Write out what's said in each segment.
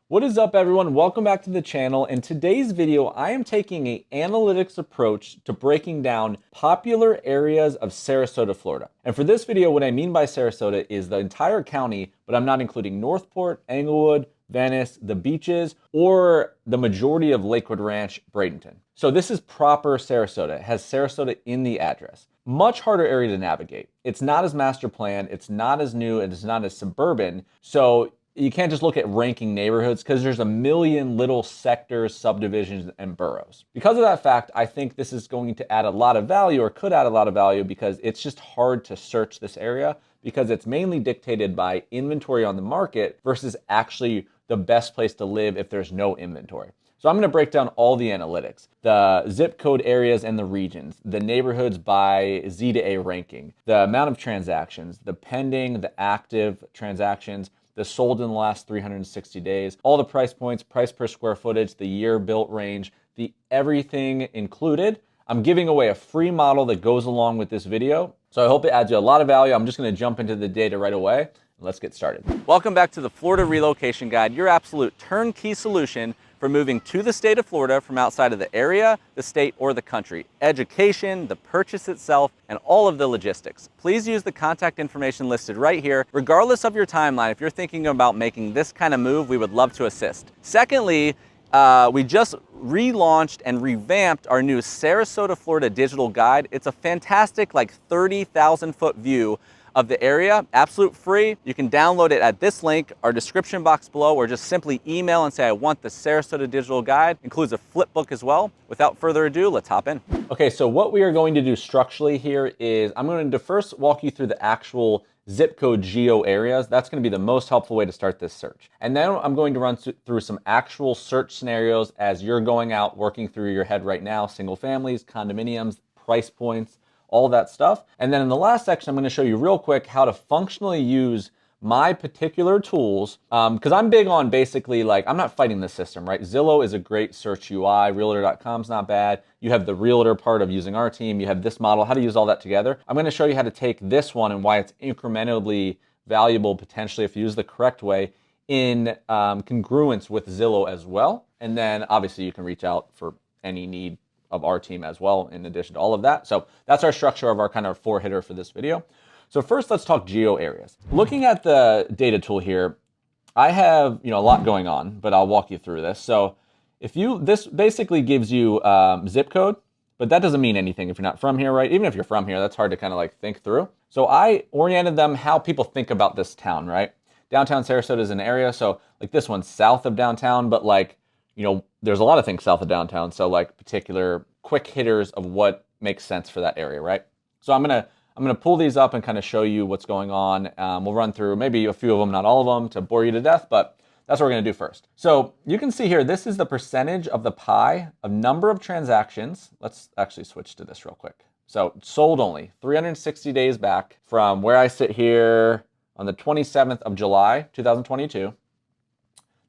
What is up, everyone? Welcome back to the channel. In today's video, I am taking an analytics approach to breaking down popular areas of Sarasota, Florida. And for this video, what I mean by Sarasota is the entire county, but I'm not including Northport, Englewood, Venice, the beaches, or the majority of Lakewood Ranch, Bradenton. So this is proper Sarasota. It has Sarasota in the address. Much harder area to navigate. It's not as master planned, it's not as new, and it's not as suburban. So you can't just look at ranking neighborhoods because there's a million little sectors, subdivisions, and boroughs. Because of that fact, I think this is going to add a lot of value, or could add a lot of value, because it's just hard to search this area because it's mainly dictated by inventory on the market versus actually the best place to live if there's no inventory. So I'm going to break down all the analytics, the zip code areas and the regions, the neighborhoods by Z to A ranking, the amount of transactions, the pending, the active transactions, the sold in the last 360 days, all the price points, price per square footage, the year built range, the everything included. I'm giving away a free model that goes along with this video. So I hope it adds you a lot of value. I'm just going to jump into the data right away. Let's get started. Welcome back to the Florida Relocation Guide, your absolute turnkey solution for moving to the state of Florida from outside of the area, the state, or the country. Education, the purchase itself, and all of the logistics. Please use the contact information listed right here. Regardless of your timeline, if you're thinking about making this kind of move, we would love to assist. Secondly, we just relaunched and revamped our new Sarasota, Florida digital guide. It's a fantastic, like 30,000 foot view of the area, absolute free. You can download it at this link, our description box below, or just simply email and say, I want the Sarasota digital guide. Includes a flip book as well. Without further ado, let's hop in. Okay, so what we are going to do structurally here is I'm going to first walk you through the actual zip code geo areas. That's going to be the most helpful way to start this search. And then I'm going to run through some actual search scenarios as you're going out, working through your head right now, single families, condominiums, price points, all that stuff. And then in the last section, I'm going to show you real quick how to functionally use my particular tools, because I'm big on basically, like, I'm not fighting the system, right? Zillow is a great search UI. Realtor.com is not bad. You have the realtor part of using our team. You have this model, how to use all that together. I'm going to show you how to take this one and why it's incrementally valuable, potentially, if you use the correct way, in congruence with Zillow as well. And then obviously you can reach out for any need of our team as well, in addition to all of that. So that's our structure of our kind of four hitter for this video. So first, let's talk geo areas. Looking at the data tool here, I have a lot going on, but I'll walk you through this. So this basically gives you zip code, but that doesn't mean anything if you're not from here, right? Even if you're from here, that's hard to kind of like think through. So I oriented them how people think about this town, right? Downtown Sarasota is an area, so like this one's south of downtown, but like, there's a lot of things south of downtown. So like particular quick hitters of what makes sense for that area, right? So I'm gonna pull these up and kind of show you what's going on. We'll run through maybe a few of them, not all of them, to bore you to death, but that's what we're gonna do first. So you can see here, this is the percentage of the pie of number of transactions. Let's actually switch to this real quick. So sold only, 360 days back from where I sit here on the 27th of July, 2022.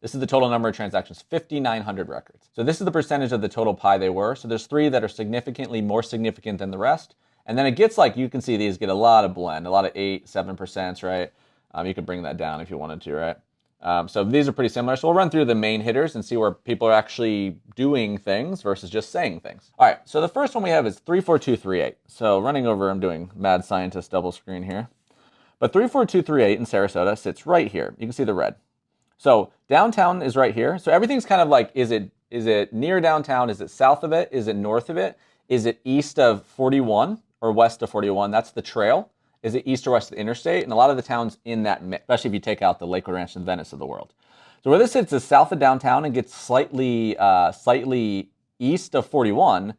This is the total number of transactions, 5,900 records. So this is the percentage of the total pie they were. So there's three that are significantly more significant than the rest. And then it gets like, you can see these get a lot of blend, a lot of 8, 7%, right? You could bring that down if you wanted to, right? So these are pretty similar. So we'll run through the main hitters and see where people are actually doing things versus just saying things. All right, so the first one we have is 34238. So running over, I'm doing mad scientist double screen here. But 34238 in Sarasota sits right here. You can see the red. So downtown is right here. So everything's kind of like, is it near downtown? Is it south of it? Is it north of it? Is it east of 41 or west of 41? That's the trail. Is it east or west of the interstate? And a lot of the towns in that mix, especially if you take out the Lakewood Ranch and Venice of the world. So where this sits is south of downtown and gets slightly east of 41,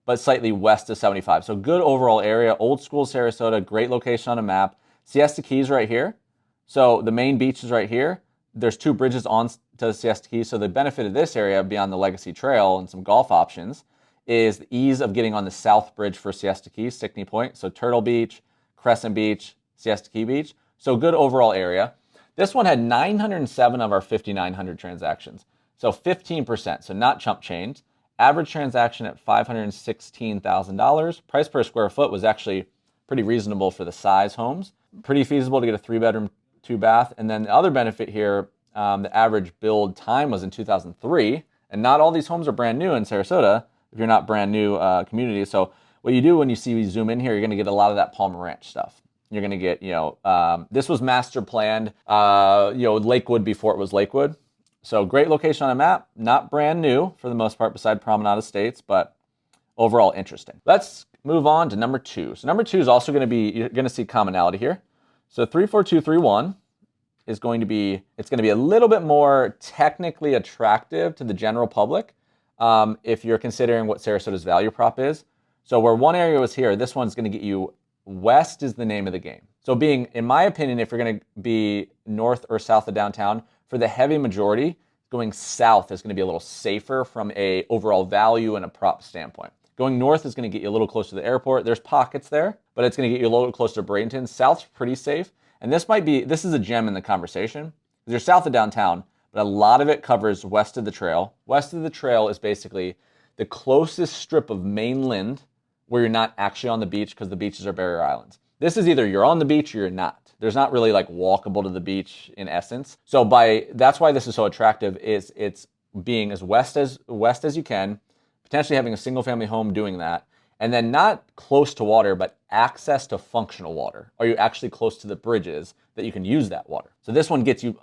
but slightly west of 75. So good overall area, old school Sarasota, great location on a map. Siesta Keys right here. So the main beach is right here. There's two bridges on to Siesta Keys. So the benefit of this area beyond the Legacy Trail and some golf options is the ease of getting on the South Bridge for Siesta Keys, Stickney Point. So Turtle Beach, Crescent Beach, Siesta Key Beach. So good overall area. This one had 907 of our 5,900 transactions. So 15%, so not chump change. Average transaction at $516,000. Price per square foot was actually pretty reasonable for the size homes. Pretty feasible to get a 3-bedroom, 2-bath. And then the other benefit here, The average build time was in 2003, and not all these homes are brand new in Sarasota if you're not brand new community. So what you do when you zoom in here, you're going to get a lot of that Palmer Ranch stuff. You're going to get, this was master planned, Lakewood before it was Lakewood. So great location on a map, not brand new for the most part beside Promenade Estates, but overall interesting. Let's move on to number 2. So number 2 is also going to be, you're going to see commonality here. So 34231 is going to be, it's going to be a little bit more technically attractive to the general public if you're considering what Sarasota's value prop is. So where one area was here, this one's going to get you west is the name of the game. So being, in my opinion, if you're going to be north or south of downtown, for the heavy majority, going south is going to be a little safer from a overall value and a prop standpoint. Going north is going to get you a little closer to the airport. There's pockets there, but it's going to get you a little closer to Bradenton. South's pretty safe. And this is a gem in the conversation. You're south of downtown, but a lot of it covers west of the trail. West of the trail is basically the closest strip of mainland where you're not actually on the beach because the beaches are barrier islands. This is either you're on the beach or you're not. There's not really like walkable to the beach in essence. So that's why this is so attractive is it's being as west as you can, potentially having a single family home doing that, and then not close to water, but access to functional water. Are you actually close to the bridges that you can use that water? So this one gets you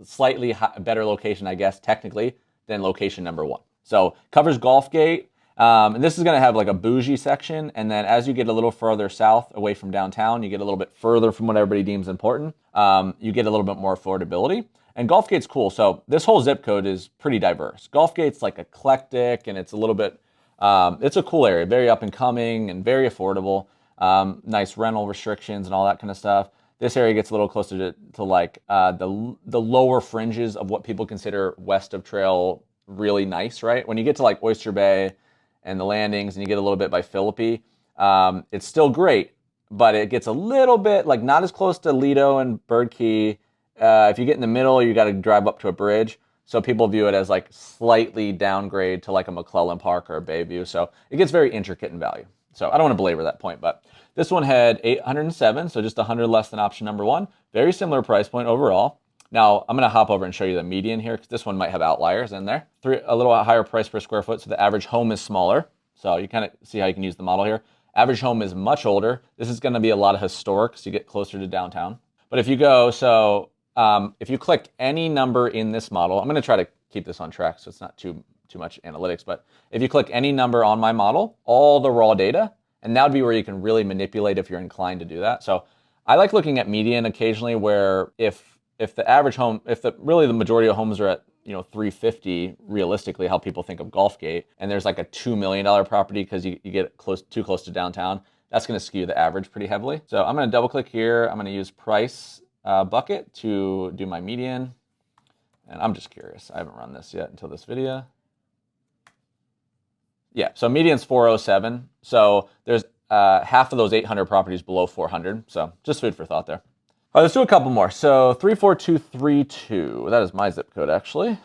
slightly better location, I guess, technically, than location number 1. So covers Gulfgate. And this is going to have like a bougie section. And then as you get a little further south away from downtown, you get a little bit further from what everybody deems important. You get a little bit more affordability. And Gulfgate's cool. So this whole zip code is pretty diverse. Gulfgate's like eclectic and it's a little bit, it's a cool area, very up and coming and very affordable. Nice rental restrictions and all that kind of stuff. This area gets a little closer to like the lower fringes of what people consider west of trail really nice, right? When you get to like Oyster Bay and the landings and you get a little bit by Philippi, it's still great, but it gets a little bit like not as close to Lido and Bird Key. If you get in the middle, you got to drive up to a bridge. So people view it as like slightly downgrade to like a McClellan Park or a Bayview. So it gets very intricate in value. So I don't want to belabor that point, but this one had 807, so just 100 less than option number 1. Very similar price point overall. Now, I'm going to hop over and show you the median here because this one might have outliers in there. A little higher price per square foot, so the average home is smaller. So you kind of see how you can use the model here. Average home is much older. This is going to be a lot of historic, so you get closer to downtown. But if you go, if you click any number in this model, I'm going to try to keep this on track so it's not too much analytics, but if you click any number on my model, all the raw data, and that would be where you can really manipulate if you're inclined to do that. So I like looking at median occasionally where if the average home, really the majority of homes are at 350 realistically, how people think of Gulfgate, and there's like a $2 million property because you get too close to downtown, that's going to skew the average pretty heavily. So I'm going to double click here. I'm going to use price bucket to do my median. And I'm just curious. I haven't run this yet until this video. Yeah, so median's 407. So there's half of those 800 properties below 400. So just food for thought there. All right, let's do a couple more. So 34232, that is my zip code actually.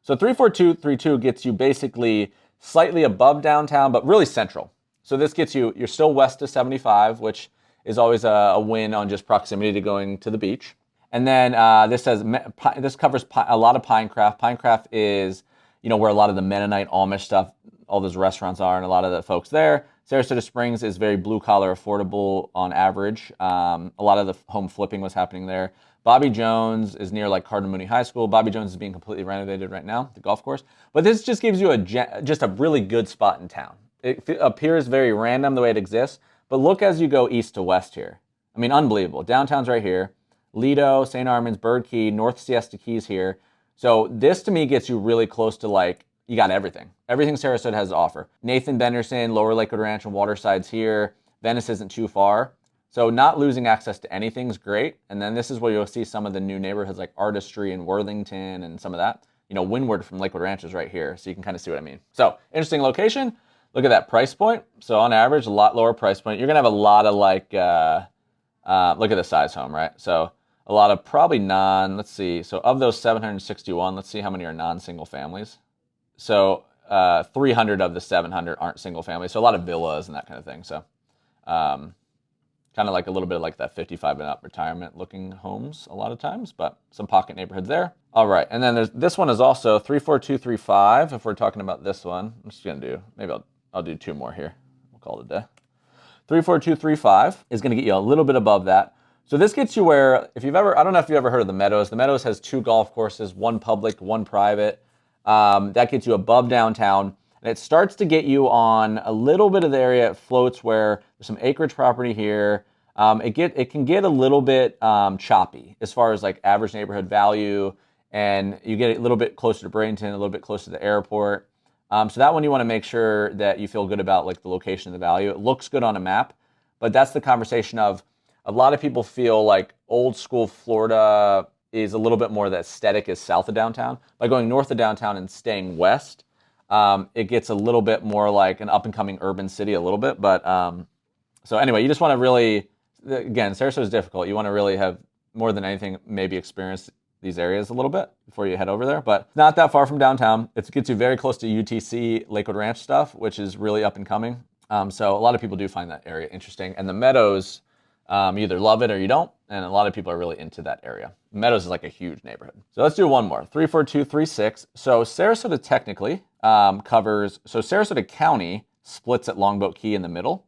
So 34232 gets you basically slightly above downtown, but really central. So this gets you, you're still west of 75, which is always a win on just proximity to going to the beach. And then this covers a lot of Pinecraft. Pinecraft is, where a lot of the Mennonite Amish stuff, all those restaurants are, and a lot of the folks there. Sarasota Springs is very blue collar, affordable on average. A lot of the home flipping was happening there. Bobby Jones is near like Cardinal Mooney High School. Bobby Jones is being completely renovated right now, the golf course. But this just gives you just a really good spot in town. It appears very random the way it exists, but look as you go east to west here. I mean, unbelievable. Downtown's right here. Lido, St. Armand's, Bird Key, North Siesta Keys here. So this to me gets you really close to like, you got everything. Everything Sarasota has to offer. Nathan Benderson, Lower Lakewood Ranch and Waterside's here. Venice isn't too far. So not losing access to anything is great. And then this is where you'll see some of the new neighborhoods like Artistry and Worthington and some of that. Windward from Lakewood Ranch is right here. So you can kind of see what I mean. So interesting location. Look at that price point. So on average, a lot lower price point. You're going to have a lot of like, look at the size home, right? So a lot of probably let's see. So of those 761, let's see how many are non-single families. So 300 of the 700 aren't single family. So a lot of villas and that kind of thing. So Kind of like a little bit like that 55 and up retirement looking homes a lot of times, but some pocket neighborhoods there. All right, and then this one is also 34235. If we're talking about this one, I'm just gonna do, maybe I'll do 2 more here. We'll call it a day. 34235 is gonna get you a little bit above that. So this gets you where, if you've ever, I don't know if you've ever heard of the Meadows. The Meadows has 2 golf courses, 1 public, 1 private. That gets you above downtown. And it starts to get you on a little bit of the area. It floats where there's some acreage property here. It can get a little bit choppy as far as like average neighborhood value, and you get a little bit closer to Bradenton, a little bit closer to the airport. So that one you want to make sure that you feel good about, like the location and the value. It looks good on a map, but that's the conversation of a lot of people feel like old school Florida is a little bit more the aesthetic is south of downtown. By going north of downtown and staying west, it gets a little bit more like an up-and-coming urban city a little bit. But so anyway, you just want to really, again, Sarasota is difficult. You want to really have, more than anything, maybe experience these areas a little bit before you head over there. But not that far from downtown. It gets you very close to UTC, Lakewood Ranch stuff, which is really up-and-coming. So a lot of people do find that area interesting. And the Meadows, you either love it or you don't, and a lot of people are really into that area. Meadows is like a huge neighborhood. So let's do one more, 34236. So Sarasota technically covers, so Sarasota County splits at Longboat Key in the middle,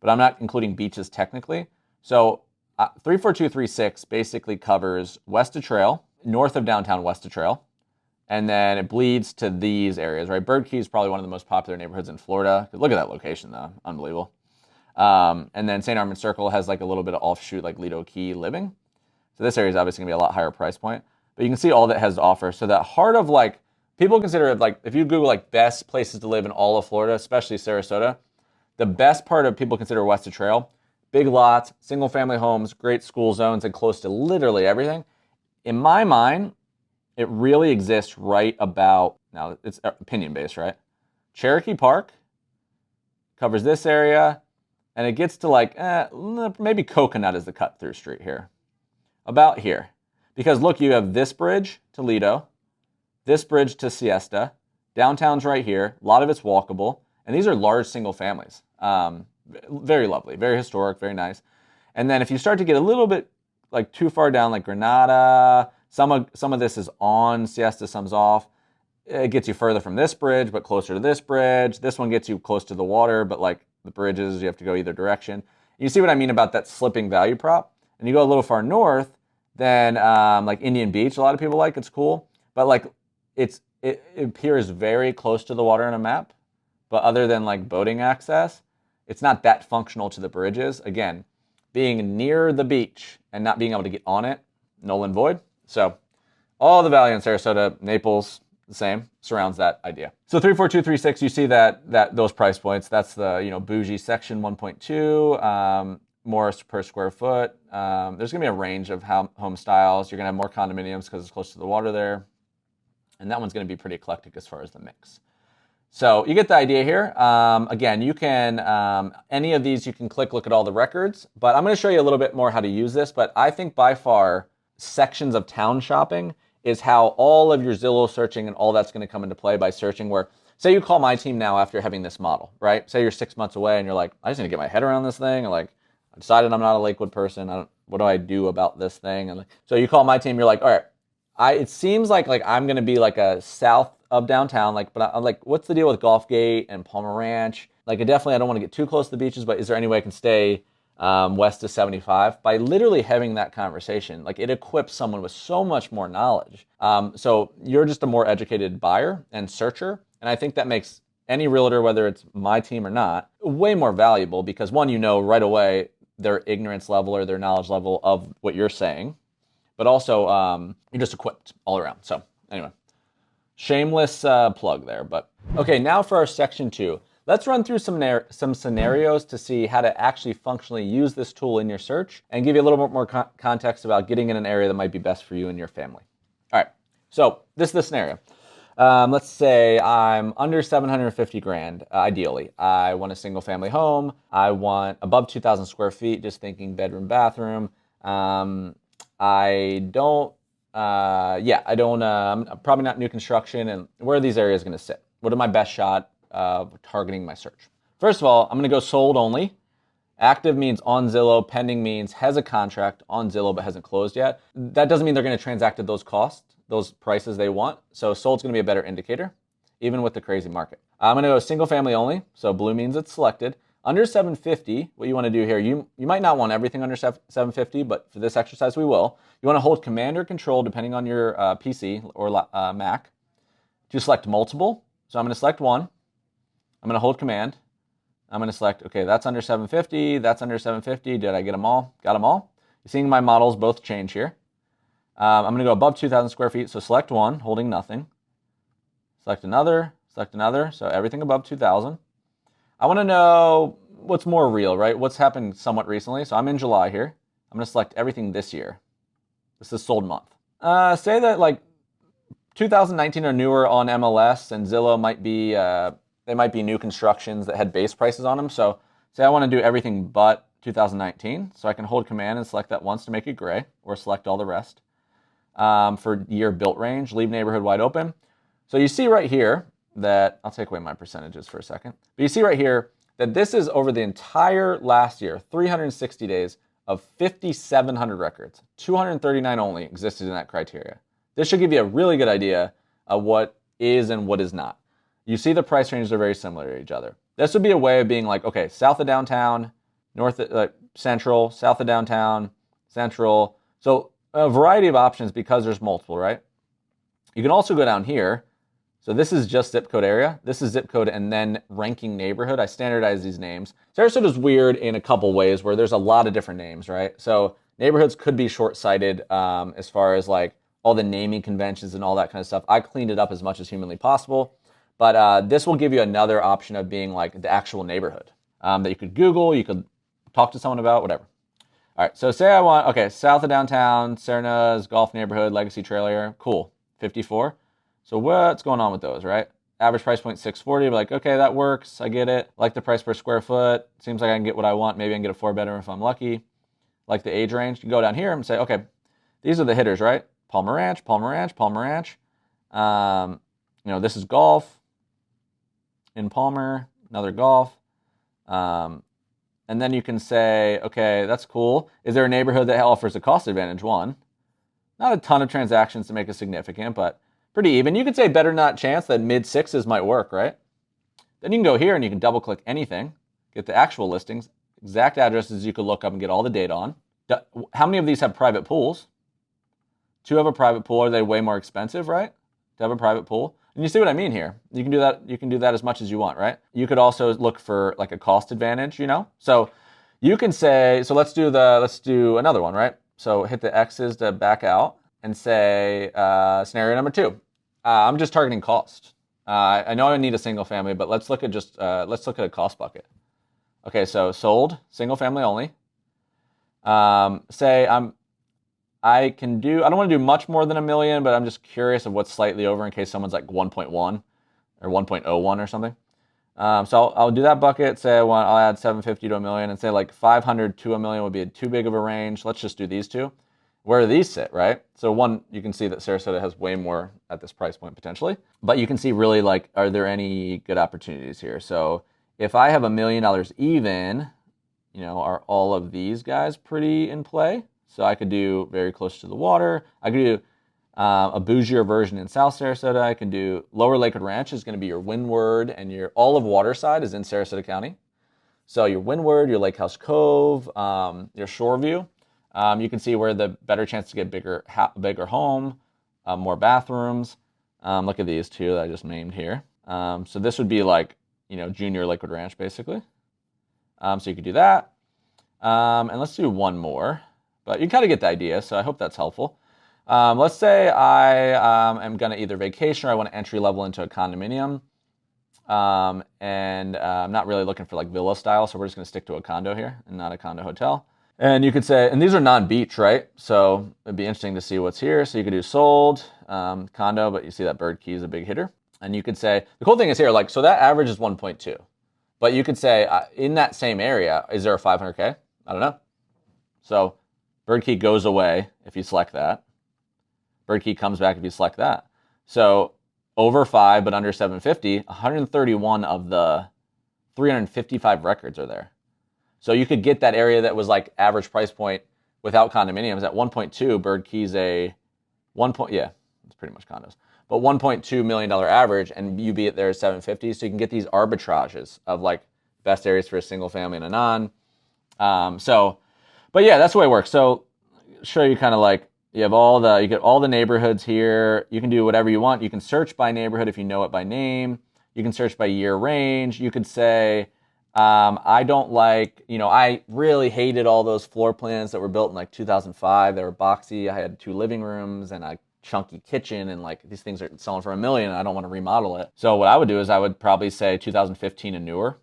but I'm not including beaches technically. So 34236 basically covers Westa Trail, north of downtown Westa Trail, and then it bleeds to these areas, right? Bird Key is probably one of the most popular neighborhoods in Florida. Look at that location though, unbelievable. And then St. Armand Circle has like a little bit of offshoot like Lido Key living. So this area is obviously gonna be a lot higher price point, but you can see all that has to offer. So that heart of like, people consider it like, if you Google like best places to live in all of Florida, especially Sarasota, the best part of people consider Westa Trail, big lots, single family homes, great school zones, and close to literally everything. In my mind, it really exists right about, now it's opinion based, right? Cherokee Park covers this area, and it gets to like, maybe Coconut is the cut through street here. About here. Because look, you have this bridge to Lido, this bridge to Siesta, downtown's right here, a lot of it's walkable, and these are large single families. Very lovely, very historic, very nice. And then if you start to get a little bit like too far down, like Granada, some of this is on Siesta, some's off. It gets you further from this bridge, but closer to this bridge. This one gets you close to the water, but like the bridges, you have to go either direction. You see what I mean about that slipping value prop? And you go a little far north, then like Indian Beach, a lot of people like, it's cool, but like it appears very close to the water on a map, but other than like boating access, it's not that functional to the bridges. Again, being near the beach and not being able to get on it, null and void. So all the value in Sarasota, Naples, the same, surrounds that idea. So 34236, you see that those price points. That's the bougie section 1.2, more per square foot. There's gonna be a range of home styles. You're gonna have more condominiums because it's close to the water there, and that one's gonna be pretty eclectic as far as the mix. So you get the idea here. Again, you can, any of these you can look at all the records, but I'm gonna show you a little bit more how to use this, but I think by far sections of town shopping is how all of your Zillow searching and all that's gonna come into play by searching where, say you call my team now after having this model, right? Say you're 6 months away and you're like, I just need to get my head around this thing, or like, I decided I'm not a Lakewood person, what do I do about this thing? And so you call my team, you're like, all right, it seems like I'm gonna be like a south of downtown, but I'm like, what's the deal with Golf Gate and Palmer Ranch? Like, I don't want to get too close to the beaches, but is there any way I can stay west of 75? By literally having that conversation, like it equips someone with so much more knowledge. So you're just a more educated buyer and searcher, and I think that makes any realtor, whether it's my team or not, way more valuable because one, right away their ignorance level or their knowledge level of what you're saying, but also you're just equipped all around. So anyway. Shameless plug there, but okay, now for our section 2. Let's run through some scenarios to see how to actually functionally use this tool in your search and give you a little bit more context about getting in an area that might be best for you and your family. All right, so this is the scenario. Let's say I'm under 750 grand, ideally. I want a single family home. I want above 2,000 square feet, just thinking bedroom, bathroom. I'm probably not new construction. And where are these areas going to sit? What are my best shot of targeting my search? First of all, I'm going to go sold only. Active means on Zillow. Pending means has a contract on Zillow but hasn't closed yet. That doesn't mean they're going to transact at those costs, those prices they want. So sold's going to be a better indicator, even with the crazy market. I'm going to go single family only. So blue means it's selected. Under 750, what you want to do here, you might not want everything under 750, but for this exercise we will. You want to hold Command or Control, depending on your PC or Mac, to select multiple. So I'm going to select one. I'm going to hold Command. I'm going to select, okay, that's under 750, that's under 750. Did I get them all? Got them all. You're seeing my models both change here. I'm going to go above 2,000 square feet, so select one, holding nothing. Select another, so everything above 2,000. I want to know what's more real, right? What's happened somewhat recently. So I'm in July here. I'm going to select everything this year. This is sold month. Say that like 2019 or newer on MLS, and Zillow might be, they might be new constructions that had base prices on them. So say I want to do everything but 2019. So I can hold Command and select that once to make it gray, or select all the rest. For year built range, leave neighborhood wide open. So you see right here that, I'll take away my percentages for a second, but you see right here that this is over the entire last year, 360 days of 5,700 records. 239 only existed in that criteria. This should give you a really good idea of what is and what is not. You see the price ranges are very similar to each other. This would be a way of being like, okay, south of downtown, north of, central, south of downtown, central. So a variety of options because there's multiple, right? You can also go down here. So this is just zip code area. This is zip code and then ranking neighborhood. I standardize these names. Sarasota is weird in a couple ways where there's a lot of different names, right? So neighborhoods could be short-sighted as far as like all the naming conventions and all that kind of stuff. I cleaned it up as much as humanly possible. But this will give you another option of being like the actual neighborhood that you could Google, you could talk to someone about, whatever. All right, so say I want, okay, south of downtown, Serena's golf neighborhood, Legacy Trail area, cool, 54. So what's going on with those, right? Average price point 640, like, okay, that works, I get it. Like the price per square foot, seems like I can get what I want. Maybe I can get a 4-bedroom if I'm lucky. Like the age range, you can go down here and say, okay, these are the hitters, right? Palmer Ranch, Palmer Ranch, Palmer Ranch. This is golf in Palmer, another golf. And then you can say, okay, that's cool. Is there a neighborhood that offers a cost advantage? One. Not a ton of transactions to make it significant, but pretty even. You could say better not chance that mid-6s might work, right? Then you can go here and you can double click anything, get the actual listings, exact addresses you could look up and get all the data on. How many of these have private pools? 2 have a private pool. Are they way more expensive, right? To have a private pool. And you see what I mean here. You can do that. You can do that as much as you want, right? You could also look for like a cost advantage, So you can say, so let's do another one, right? So hit the X's to back out and say scenario number 2. I'm just targeting cost. I know I need a single family, but let's look at a cost bucket. Okay, so sold, single family only. Say I don't want to do much more than $1 million, but I'm just curious of what's slightly over in case someone's like 1.1 or 1.01 or something. So I'll do that bucket. Say I'll add 750 to $1 million, and say like 500 to $1 million would be too big of a range. Let's just do these two. Where do these sit, right? So one, you can see that Sarasota has way more at this price point potentially, but you can see really like, are there any good opportunities here? So if I have $1 million even, are all of these guys pretty in play? So I could do very close to the water. I could do a bougier version in South Sarasota. I can do Lower Lakewood Ranch is going to be your Windward, and your all of Waterside is in Sarasota County. So your Windward, your Lake House Cove, your Shoreview. You can see where the better chance to get bigger home, more bathrooms. Look at these two that I just named here. So this would be like, junior Lakewood Ranch basically. So you could do that. And let's do one more, but you kind of get the idea. So I hope that's helpful. Let's say I am going to either vacation or I want to entry level into a condominium. And I'm not really looking for like villa style. So we're just going to stick to a condo here and not a condo hotel. And you could say, and these are non-beach, right? So it'd be interesting to see what's here. So you could do sold, condo, but you see that Bird Key is a big hitter. And you could say, the cool thing is here, like, so that average is 1.2. But you could say, in that same area, is there a 500K? I don't know. So Bird Key goes away if you select that. Bird Key comes back if you select that. So over 5, but under 750, 131 of the 355 records are there. So you could get that area that was like average price point without condominiums at 1.2. Bird Key's a 1 point, yeah, it's pretty much condos, but $1.2 million average, and you be it there at 750. So you can get these arbitrages of like best areas for a single family and a non. But yeah, that's the way it works. So show you kind of like, you get all the neighborhoods here. You can do whatever you want. You can search by neighborhood if you know it by name. You can search by year range. You could say, I don't like, I really hated all those floor plans that were built in like 2005. They were boxy. I had 2 living rooms and a chunky kitchen, and like these things are selling for $1 million. And I don't want to remodel it. So what I would do is I would probably say 2015 and newer.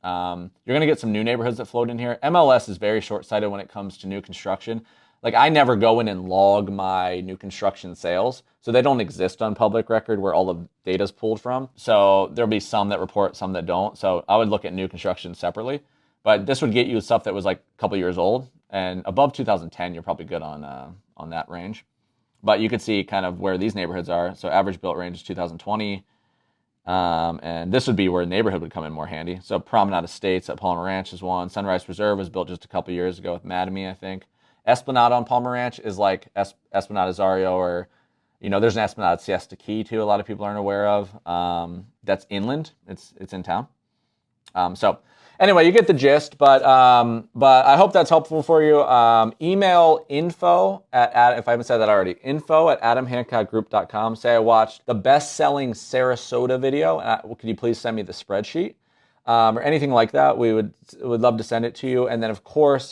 You're going to get some new neighborhoods that float in here. MLS is very short-sighted when it comes to new construction. Like, I never go in and log my new construction sales, so they don't exist on public record where all the data's pulled from. So there'll be some that report, some that don't. So I would look at new construction separately, but this would get you stuff that was like a couple years old, and above 2010, you're probably good on that range. But you could see kind of where these neighborhoods are. So average built range is 2020. And this would be where a neighborhood would come in more handy. So Promenade Estates at Palmer Ranch is one. Sunrise Reserve was built just a couple years ago with Mattamy, I think. Esplanade on Palmer Ranch is like Esplanade Azario, or, there's an Esplanade Siesta Key too. A lot of people aren't aware of. That's inland. It's in town. So anyway, you get the gist. But I hope that's helpful for you. Email info at if I haven't said that already, info@adamhancockgroup.com. Say I watched the best-selling Sarasota video, and could you please send me the spreadsheet or anything like that? We would love to send it to you. And then of course,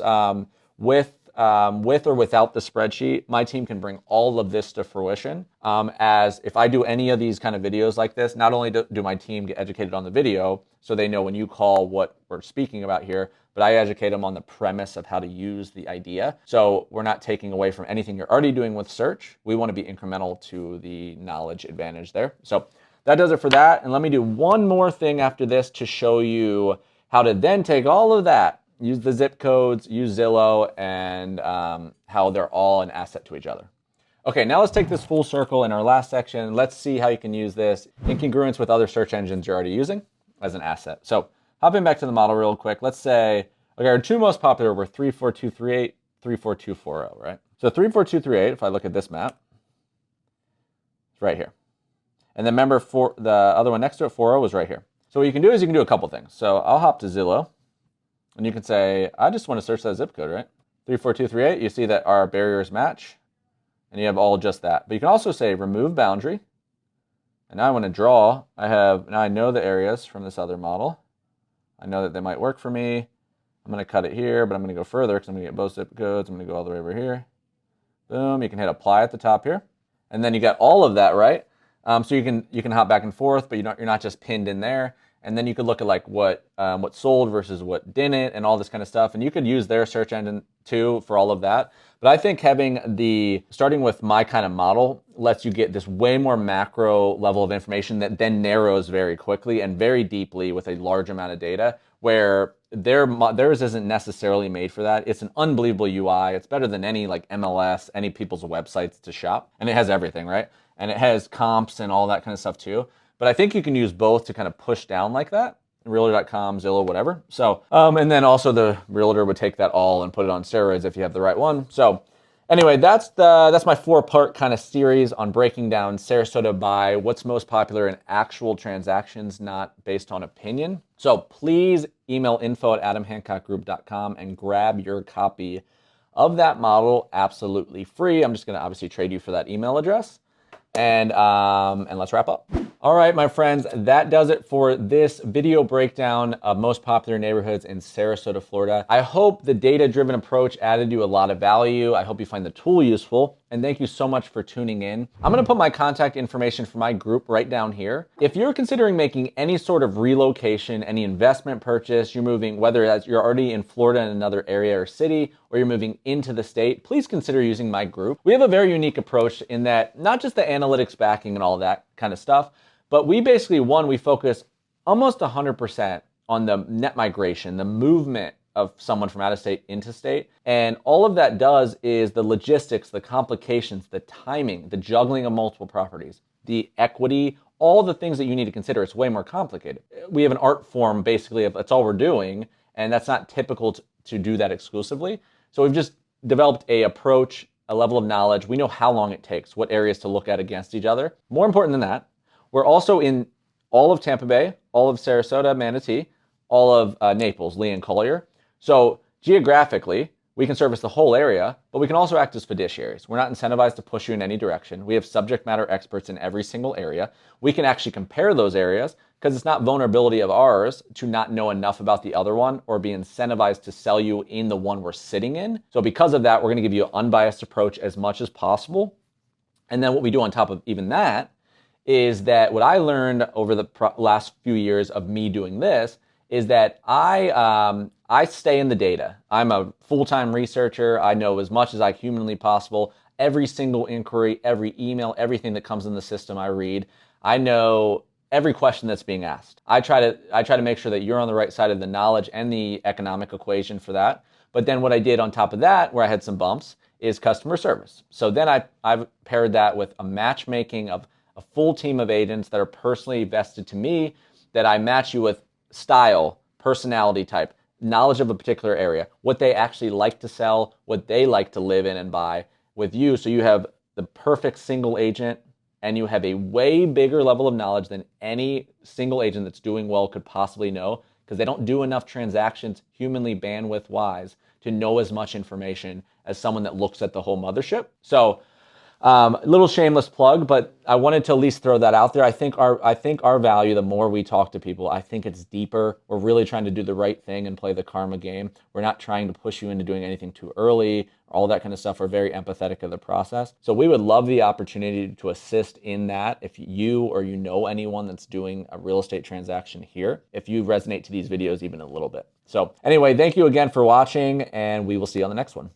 with or without the spreadsheet, my team can bring all of this to fruition. As if I do any of these kind of videos like this, not only do my team get educated on the video, so they know when you call what we're speaking about here, but I educate them on the premise of how to use the idea. So we're not taking away from anything you're already doing with search. We want to be incremental to the knowledge advantage there. So that does it for that. And let me do one more thing after this to show you how to then take all of that, use the zip codes, use Zillow, and how they're all an asset to each other. Okay, now let's take this full circle in our last section. Let's see how you can use this in congruence with other search engines you're already using as an asset. So hopping back to the model real quick, let's say, okay, our 2 most popular were 34238, 34240, right? So 34238, if I look at this map, it's right here. And then remember, the other one next to it, 40, was right here. So what you can do is you can do a couple things. So I'll hop to Zillow, and you can say, I just want to search that zip code, right? 34238, you see that our barriers match, and you have all just that. But you can also say remove boundary, and now I want to draw. Now I know the areas from this other model. I know that they might work for me. I'm going to cut it here, but I'm going to go further because I'm going to get both zip codes. I'm going to go all the way over here. Boom, you can hit apply at the top here. And then you got all of that, right? So you can hop back and forth, but you're not just pinned in there. And then you could look at like what sold versus what didn't and all this kind of stuff. And you could use their search engine too for all of that. But I think starting with my kind of model lets you get this way more macro level of information that then narrows very quickly and very deeply with a large amount of data, where theirs isn't necessarily made for that. It's an unbelievable UI. It's better than any like MLS, any people's websites to shop. And it has everything, right? And it has comps and all that kind of stuff too. But I think you can use both to kind of push down like that. Realtor.com, Zillow, whatever. So, and then also the realtor would take that all and put it on steroids if you have the right one. So anyway, that's my 4-part kind of series on breaking down Sarasota by what's most popular in actual transactions, not based on opinion. So please email info@adamhancockgroup.com and grab your copy of that model absolutely free. I'm just going to obviously trade you for that email address. And let's wrap up. All right, my friends, that does it for this video breakdown of most popular neighborhoods in Sarasota, Florida. I hope the data-driven approach added you a lot of value. I hope you find the tool useful. And thank you so much for tuning in. I'm gonna put my contact information for my group right down here. If you're considering making any sort of relocation, any investment purchase, you're moving, whether that's you're already in Florida in another area or city, or you're moving into the state, please consider using my group. We have a very unique approach in that not just the analytics backing and all that kind of stuff, but we basically, we focus almost 100% on the net migration, the movement of someone from out of state into state. And all of that does is the logistics, the complications, the timing, the juggling of multiple properties, the equity, all the things that you need to consider. It's way more complicated. We have an art form basically of that's all we're doing. And that's not typical to do that exclusively. So we've just developed a approach, a level of knowledge. We know how long it takes, what areas to look at against each other. More important than that, we're also in all of Tampa Bay, all of Sarasota, Manatee, all of Naples, Lee, and Collier. So geographically, we can service the whole area, but we can also act as fiduciaries. We're not incentivized to push you in any direction. We have subject matter experts in every single area. We can actually compare those areas because it's not vulnerability of ours to not know enough about the other one or be incentivized to sell you in the one we're sitting in. So because of that, we're going to give you an unbiased approach as much as possible. And then what we do on top of even that is that what I learned over the last few years of me doing this is that I stay in the data. I'm a full-time researcher. I know as much as I humanly possible. Every single inquiry, every email, everything that comes in the system I read. I know every question that's being asked. I try to make sure that you're on the right side of the knowledge and the economic equation for that. But then what I did on top of that, where I had some bumps, is customer service. So then I've paired that with a matchmaking of a full team of agents that are personally vested to me, that I match you with style, personality type, knowledge of a particular area, what they actually like to sell, what they like to live in and buy with you. So you have the perfect single agent and you have a way bigger level of knowledge than any single agent that's doing well could possibly know, because they don't do enough transactions humanly bandwidth wise to know as much information as someone that looks at the whole mothership. So a little shameless plug, but I wanted to at least throw that out there. I think our value, the more we talk to people, I think it's deeper. We're really trying to do the right thing and play the karma game. We're not trying to push you into doing anything too early, all that kind of stuff. We're very empathetic of the process. So we would love the opportunity to assist in that. If you or you know anyone that's doing a real estate transaction here, if you resonate to these videos even a little bit. So anyway, thank you again for watching, and we will see you on the next one.